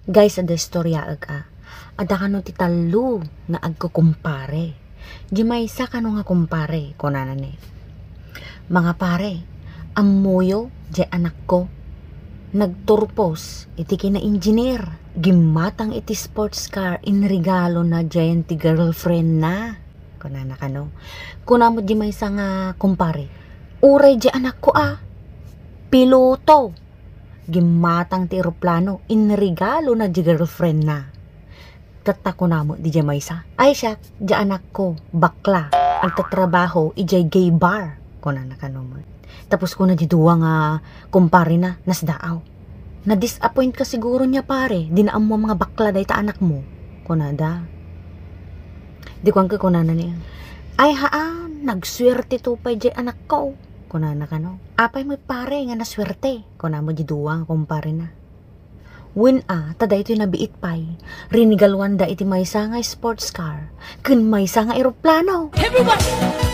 Guys, ada istorya aga. Ada kano ti talo nga agkukumpare. Di may isa kano nga kumpare, kunanan eh. Mga pare, amuyo, di anak ko, nagturpos, iti kina-engineer, gimatang iti sports car, in regalo na dyan ti girlfriend na. Kunana kano. Kunamo di may isa nga kumpare. Uray di anak ko piloto. Gimatang ti eroplano, in regalo na di girlfriend na. Tatako namo di dyan may isa. Ay siya, di anak ko, bakla. Ang tatrabaho, ijay gay bar. Kunana kano mo. Tapos ko na di duwa nga kumpare na, nasdaaw. Na-disappoint ka siguro niya pare, dinaam mo mga bakla dahi ta anak mo. Kunada. Di ko ang kunana niya. Ay haan, nagswerte to pa di anak ko. Kunana ka no. Apay mo pare nga naswerte. Kuna mo di duwa nga kumpare na. Win tada ito nabiit pay. Rinigalwan da iti maysa nga sports car. Kun maysa nga eroplano. Everyone!